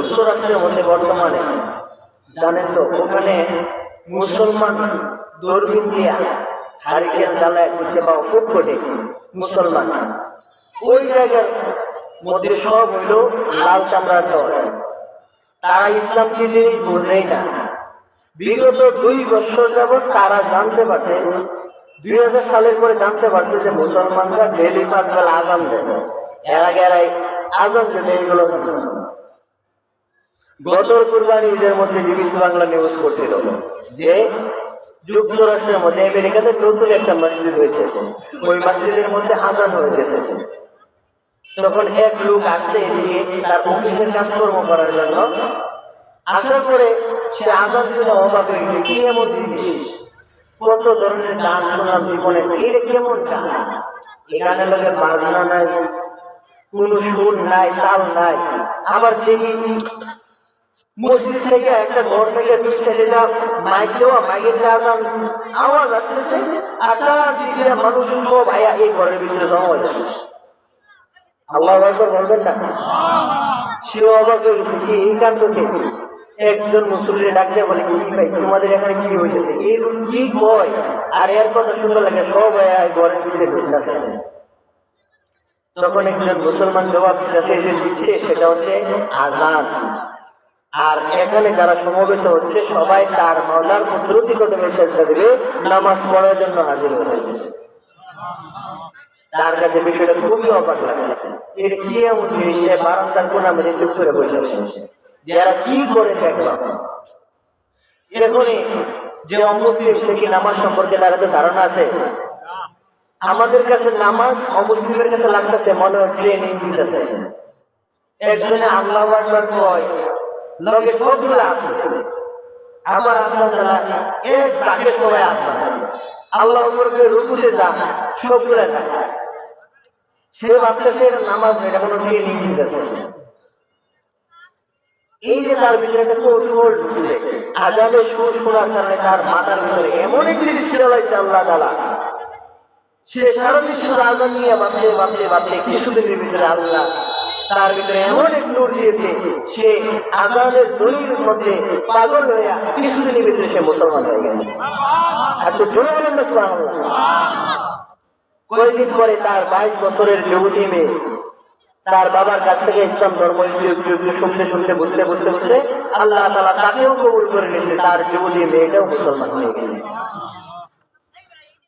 যুক্তরাষ্ট্রের মধ্যে বর্তমানে জানেন তো, ওখানে মুসলমান দূরবীন দিয়া হারিকেন জ্বালায় খুঁজতে পাওয়া খুব কঠিন। মুসলমান ওই জায়গার মধ্যে সব হইল লাল চামড়ার দল। তারা ইসলামকে জিনিস বুঝেই না। বিগত 2 বছর যাবৎ তারা জানতে পারছে, 2000 সালের পরে জানতে পারছে যে মুসলমানরা ডেলি 5 বেলা আজান দেয়। এর আগে আজান দিতে এগুলো গতর কুরবানি ঈদের মধ্যে বিবিসি বাংলা নিউজ করছিল যে যুক্তরাষ্ট্রের মধ্যে আমেরিকাতে নতুন একটা মসজিদ হয়েছে, ওই মসজিদের মধ্যে আজান হয়ে গেছে। তখন এক লোক আসছে এদিকে তার অফিসের কাজকর্ম করার জন্য। আসার পরে সে আজান শুনে অবাক হয়েছে, কি এমন জিনিস, কত ধরনের গান শোনার জীবনে, এটা কেমন গান, এখানে লোকের বাজনা নাই, কোন সুর নাই, তাল নাই। আবার দেখি মসজিদ থেকে একটা ঘর থেকে মাইক দেওয়া, মাইকের আওয়াজ আসতেছে, আর চারদিক দিয়ে মানুষ সব আয়া এই ঘরের ভিতরে জমা হয়েছে। আল্লাহু আকবার বলবেন না? সে অবাক হয়ে গেছে, কি এই কাণ্ড কে? একজন মুসলিম ডাকতে বলে, কি ভাই তোমাদের এখানে কি হয়েছে, কি কয়? আর এর কথা শুনতে লাগে সব ঘরের ভিতরে ঢুকতেছে। তখন একজন মুসলমান জবাব দিচ্ছে, সেটা হচ্ছে আজান। আর এখানে যারা সমবেত হচ্ছে সবাই তার মাওলার কুদরতি কদমে সেজদা দিবে, নামাজ পড়ার জন্য হাজির হয়েছে। তার কাছে বিষয়টা খুবই অবাক লাগছে, এর কি এমন জিনিস, বারান্দার কোনা মেরে চুপ করে বসে আছে, যারা কি করে দেখলাম। এরকমই যে অমুসলিম সে কি নামাজ সম্পর্কে তার তো ধারণা আছে? আমাদের কাছে নামাজ অমুসলিমের কাছে লাগতেছে মনে হয় ট্রেনিং দিতেছে। একজনে আল্লাহু আকবার কয়, লগে সবগুলো আমার আপনারা এক সাথে সবাই আল্লাহ উপরে রুকুতে যান, সবগুলো যায়। সে ভাবতেছে নামাজ এটা কোনো ট্রেনিং দিতেছে। এই যে তার ভিতরে একটা কৌতূহল ঢুকছে, আজানের সুর শোনার কারণে তার মাথার ভিতরে এমন একটি ছিল আল্লাহ তাআলা, সে সারা বিশ্ব আজান নিয়ে ভাবতে ভাবতে ভাবতে কিছুদিনের ভিতরে আল্লাহ তার ভিতরে এমন এক নূর দিয়েছে, সে আজানের ধ্বনির মধ্যে পাগল হইয়া কিছুদিনের ভিতরে সে মুসলমান হয়ে গেছে। আর তো জোরে বলেন না সুবহানাল্লাহ। কয়েকদিন পরে তার 22 বছরের যুবতী মেয়ে তার বাবার কাছ থেকে ইসলাম ধর্ম শুনতে শুনতে বুঝতে বুঝতে বুঝতে আল্লাহ তাআলা তাকেও কবুল করে নিয়েছে, তার যুবতী মেয়েটাও মুসলমান হয়ে গেছে।